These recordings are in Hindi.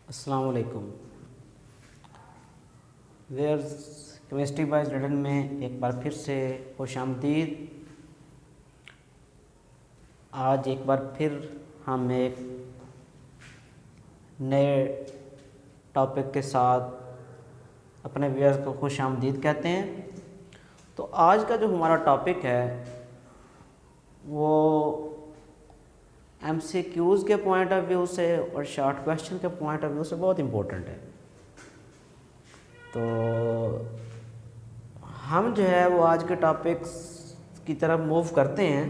अस्सलाम वालेकुम। वेयर्स केमिस्ट्री बाय स्टूडेंट में एक बार फिर से खुशामदीद। आज एक बार फिर हम एक नए टॉपिक के साथ अपने व्यूअर्स को खुशामदीद कहते हैं। तो आज का जो हमारा टॉपिक है वो MCQs के पॉइंट ऑफ व्यू से और शॉर्ट क्वेश्चन के पॉइंट ऑफ व्यू से बहुत इम्पोर्टेंट है। तो हम जो है वो आज के टॉपिक्स की तरफ मूव करते हैं।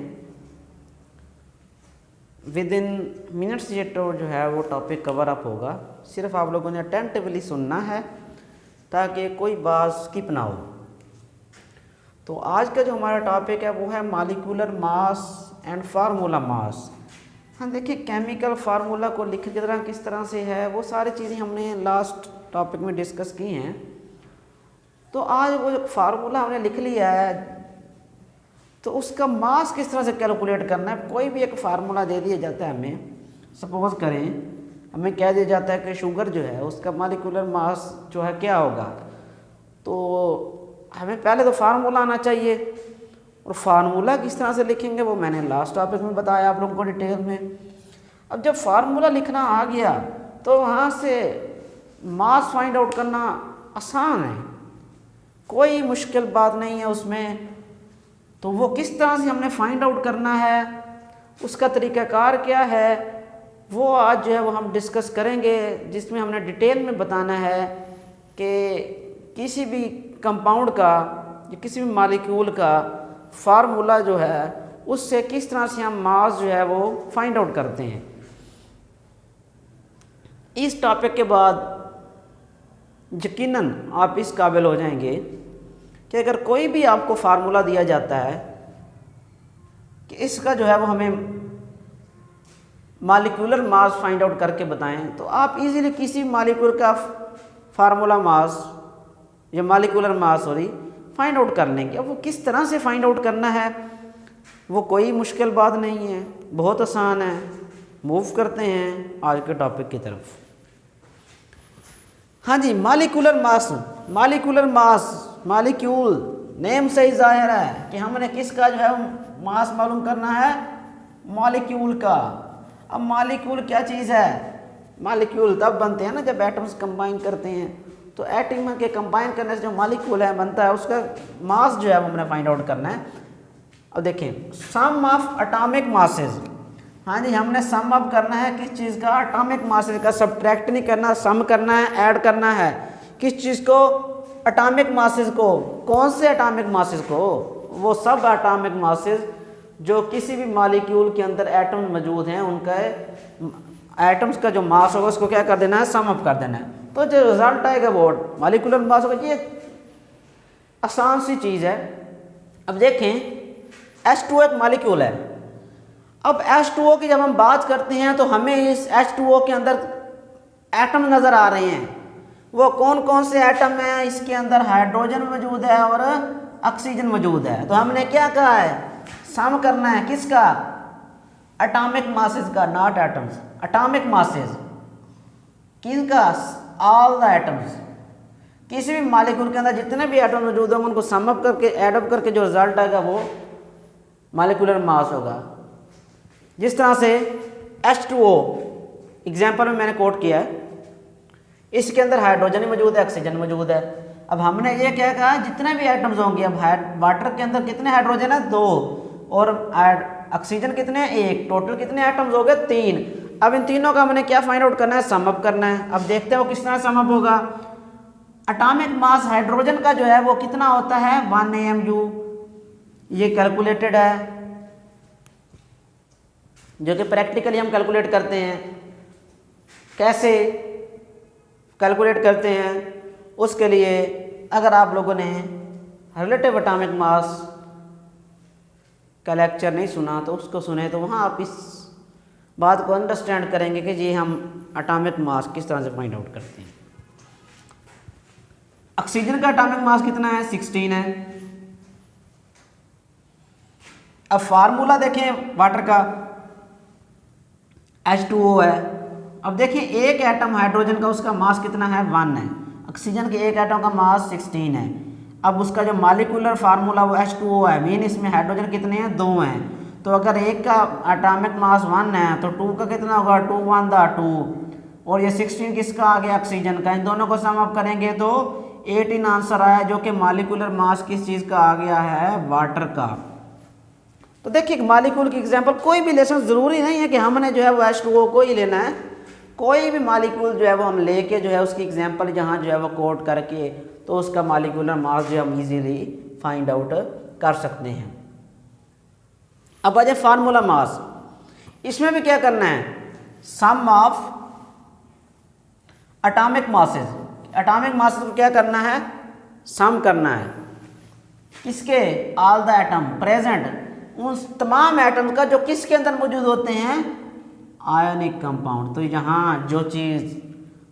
विद इन मिनट्स ये तो जो है वो टॉपिक कवर अप होगा। सिर्फ आप लोगों ने अटेंटिवली सुनना है ताकि कोई बात स्किप ना हो। तो आज का जो हमारा टॉपिक है वो है molecular mass and formula mass. हाँ देखिए, केमिकल फार्मूला को लिख की तरह किस तरह से है वो सारी चीज़ें हमने लास्ट टॉपिक में डिस्कस की हैं। तो आज वो फार्मूला हमने लिख लिया है तो उसका मास किस तरह से कैलकुलेट करना है। कोई भी एक फार्मूला दे दिया जाता है हमें, सपोज करें हमें कह दिया जाता है कि शुगर जो है उसका मॉलिक्यूलर मास जो है क्या होगा, तो हमें पहले तो फार्मूला आना चाहिए। और फार्मूला किस तरह से लिखेंगे वो मैंने लास्ट टॉपिक में बताया आप लोगों को डिटेल में। अब जब फार्मूला लिखना आ गया तो वहाँ से मास फाइंड आउट करना आसान है, कोई मुश्किल बात नहीं है उसमें। तो वो किस तरह से हमने फाइंड आउट करना है, उसका तरीक़ाकार क्या है, वो आज जो है वो हम डिस्कस करेंगे, जिसमें हमने डिटेल में बताना है कि किसी भी कंपाउंड का या किसी भी मॉलिक्यूल का फार्मूला जो है उससे किस तरह से हम मास जो है वो फाइंड आउट करते हैं। इस टॉपिक के बाद यकीनन आप इस काबिल हो जाएंगे कि अगर कोई भी आपको फार्मूला दिया जाता है कि इसका जो है वो हमें मॉलिक्यूलर मास फाइंड आउट करके बताएं, तो आप इजीली किसी मॉलिक्यूल का फार्मूला मास या मॉलिक्यूलर मास फाइंड आउट कर लेंगे। अब वो किस तरह से फाइंड आउट करना है वो कोई मुश्किल बात नहीं है, बहुत आसान है। मूव करते हैं आज के टॉपिक की तरफ। हाँ जी, मॉलिक्यूलर मास मॉलिक्यूल नेम से ही जाहिर है कि हमने किसका जो है मास मालूम करना है, मॉलिक्यूल का। अब मॉलिक्यूल क्या चीज़ है, मॉलिक्यूल तब बनते हैं ना जब एटम्स कंबाइन करते हैं। तो एटम के कंबाइन करने से जो मॉलिक्यूल है बनता है उसका मास जो है वो हमने फाइंड आउट करना है। अब देखें, सम ऑफ एटॉमिक मासेस। हाँ जी, हमने सम अप करना है किस चीज़ का, एटॉमिक मासेस का। सब्ट्रैक्ट नहीं करना, सम करना है, ऐड करना है। किस चीज़ को, एटॉमिक मासेस को। कौन से एटॉमिक मासेस को, वो सब एटॉमिक मासेस जो किसी भी मॉलिक्यूल के अंदर एटम मौजूद हैं उनका एटम्स का जो मास होगा उसको क्या कर देना है, सम अप कर देना है। तो जो रिजल्ट आएगा वो मॉलिक्यूलर मास होगा। ये आसान सी चीज़ है। अब देखें, H2O एक मॉलिक्यूल है। अब H2O की जब हम बात करते हैं तो हमें इस H2O के अंदर एटम नज़र आ रहे हैं। वो कौन कौन से एटम हैं, इसके अंदर हाइड्रोजन मौजूद है और ऑक्सीजन मौजूद है। तो हमने क्या कहा है, सम करना है किसका, एटॉमिक मासेस का, नॉट एटम्स। एटॉमिक मासेस किसका, ऑल द एटम्स। किसी भी मॉलिक्यूल के अंदर जितने भी एटम मौजूद होंगे उनको सम अप करके ऐड अप करके जो रिजल्ट आएगा वो मॉलिक्यूलर मास होगा। जिस तरह से H2O एग्जांपल में मैंने कोट किया है, इसके अंदर हाइड्रोजन मौजूद है, ऑक्सीजन मौजूद है। अब हमने ये क्या कहा, जितने भी एटम्स होंगे, अब वाटर के अंदर कितने हाइड्रोजन है, 2, और ऑक्सीजन कितने हैं, 1, टोटल कितने एटम्स हो गए, 3। अब इन तीनों का हमने क्या फाइंड आउट करना है, सम अप करना है। अब देखते हैं वो किस तरह सम अप होगा। एटॉमिक मास हाइड्रोजन का जो है वो कितना होता है, 1 AMU। ये कैलकुलेटेड है, जो कि प्रैक्टिकली हम कैलकुलेट करते हैं। कैसे कैलकुलेट करते हैं, उसके लिए अगर आप लोगों ने रिलेटिव एटॉमिक मास का लेक्चर नहीं सुना तो उसको सुने, तो वहाँ आप इस बात को अंडरस्टैंड करेंगे कि जी हम एटॉमिक मास किस तरह से फाइंड आउट करते हैं। ऑक्सीजन का एटॉमिक मास कितना है, 16 है। अब फार्मूला देखें वाटर का, H2O है, अब देखिए एक एटम हाइड्रोजन का उसका मास कितना है 1 है, ऑक्सीजन के एक एटम का मास 16 है। अब उसका जो मॉलिक्यूलर फार्मूला वो H2O है, मीन इसमें हाइड्रोजन कितने हैं 2 हैं। तो अगर एक का एटॉमिक मास 1 है तो 2 का कितना होगा 2 1 2, और ये 16 किसका आ गया ऑक्सीजन का। इन दोनों को सम अप करेंगे तो 18 आंसर आया, जो कि मॉलिक्यूलर मास किस चीज़ का आ गया है वाटर का। तो देखिए मॉलिक्यूल की एग्जांपल कोई भी लेसन, ज़रूरी नहीं है कि हमने जो है वो H2O को ही लेना है, कोई भी मॉलिक्यूल जो है वो हम लेके जो है उसकी एग्जांपल जहाँ जो है वो कोट करके तो उसका मॉलिक्यूलर मास जो हम इजीली फाइंड आउट कर सकते हैं। अब आ जाए फार्मूला मास, इसमें भी क्या करना है sum of atomic masses, atomic masses को क्या करना है सम करना है किसके ऑल द एटम प्रेजेंट, उन तमाम एटम्स का जो किसके अंदर मौजूद होते हैं आयोनिक कंपाउंड। तो यहाँ जो चीज़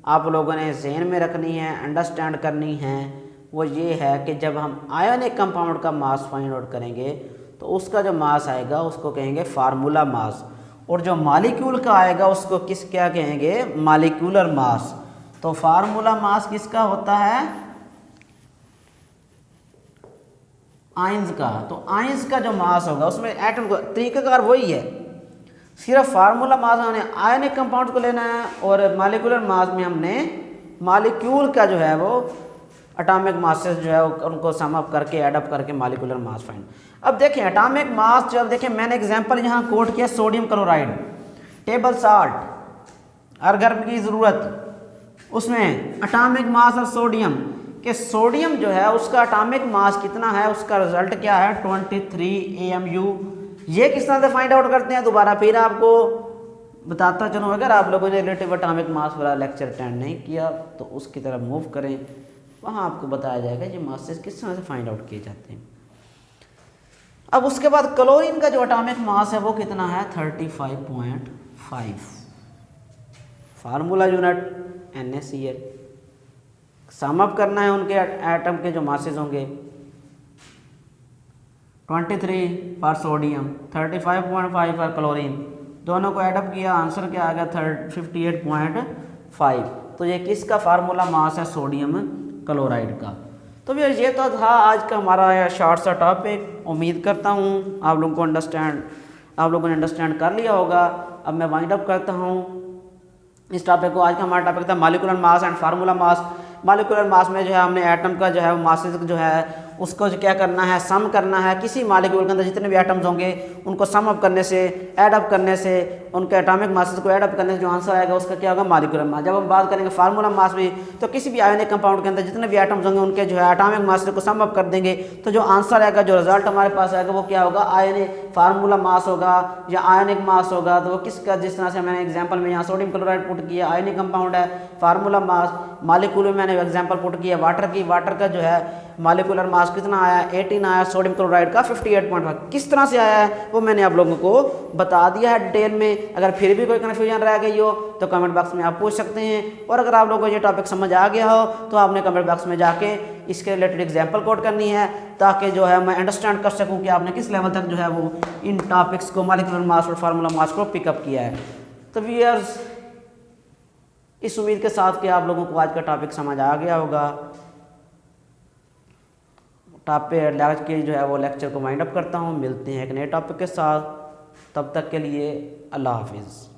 आप लोगों ने ज़हन में रखनी है अंडरस्टैंड करनी है वो ये है कि जब हम आयोनिक कंपाउंड का मास फाइंड आउट करेंगे तो उसका जो मास आएगा उसको कहेंगे फार्मूला मास, और जो मॉलिक्यूल का आएगा उसको किस क्या कहेंगे मॉलिक्यूलर मास। तो फार्मूला मास किसका होता है आयंस का। तो आयंस का जो मास होगा उसमें एटम का तरीकाकार वही है, सिर्फ फार्मूला मास हमने आयनिक कंपाउंड को लेना है और मॉलिक्यूलर मास में हमने मॉलिक्यूल का जो है वो एटॉमिक मासेस जो है उनको सम अप करके एड अप करके मॉलिक्यूलर मास फाइंड। अब देखें एटॉमिक मास जब देखें मैंने एग्जांपल यहाँ कोट किया सोडियम क्लोराइड टेबल साल्ट हर घर की ज़रूरत, उसमें एटॉमिक मास ऑफ सोडियम कि सोडियम जो है उसका एटॉमिक मास कितना है, उसका रिजल्ट क्या है 23 AMU। ये किस तरह से फाइंड आउट करते हैं दोबारा फिर आपको बताता चलूँ। अगर आप लोगों ने रिलेटिव एटॉमिक मास वाला लेक्चर अटेंड नहीं किया तो उसकी तरफ मूव करें, वहाँ आपको बताया जाएगा ये मासेस किस तरह से फाइंड आउट किए जाते हैं। अब उसके बाद क्लोरीन का जो एटॉमिक मास है वो कितना है 35.5, formula unit NaCl। Sum up करना है उनके एटम के जो मासेस होंगे 23 फॉर सोडियम 35.5 फॉर क्लोरीन, दोनों को एडअप किया आंसर क्या आ गया 58.5। तो ये किसका फार्मूला मास है सोडियम क्लोराइड का। तो भैया ये तो था आज का हमारा शॉर्ट सा टॉपिक, उम्मीद करता हूँ आप लोगों ने अंडरस्टैंड कर लिया होगा। अब मैं वाइंड अप करता हूँ इस टॉपिक को। आज का हमारा टॉपिक था molecular mass and formula mass. Molecular mass में जो है हमने एटम का जो है मासेस जो है उसको जो क्या करना है सम करना है, किसी मॉलिक्यूल के अंदर जितने भी एटम्स होंगे उनको सम अप करने से ऐड अप करने से उनके एटॉमिक मासेस को ऐड अप करने से जो आंसर आएगा उसका क्या होगा मॉलिक्यूलर मास। जब हम बात करेंगे फार्मूला मास में तो किसी भी आयोनिक कंपाउंड के अंदर जितने भी एटम्स होंगे उनके जो है एटॉमिक मासेस को सम अप कर देंगे तो जो आंसर आएगा जो रिजल्ट हमारे पास आएगा वो क्या होगा आयोनिक फार्मूला मास होगा या आयोनिक मास होगा। तो वो किसका, जिस तरह से मैंने एग्जाम्पल में यहाँ सोडियम क्लोराइड पुट किया आयोनिक कंपाउंड है, फार्मूला मास मॉलिक्यूल में मैंने एग्जाम्पल पुट किया वाटर की, वाटर का जो है मॉलिक्यूलर मास कितना आया 18 आया, सोडियम क्लोराइड का 58.5 किस तरह से आया है वो मैंने आप लोगों को बता दिया है डिटेल में। अगर फिर भी कोई कन्फ्यूजन रह गई हो तो कमेंट बॉक्स में आप पूछ सकते हैं, और अगर आप लोगों को ये टॉपिक समझ आ गया हो तो आपने कमेंट बॉक्स में जाके इसके रिलेटेड एग्जाम्पल कोड करनी है ताकि जो है मैं अंडरस्टैंड कर सकूँ कि आपने किस लेवल तक जो है वो इन टॉपिक्स को मॉलिक्यूलर मास और फार्मूला मास को पिकअप किया है। तो व्यूअर्स इस उम्मीद के साथ कि आप लोगों को आज का टॉपिक समझ आ गया होगा, टॉपिक आज के जो है वो लेक्चर को वाइंड अप करता हूँ। मिलते हैं एक नए टॉपिक के साथ, तब तक के लिए अल्लाह हाफिज़।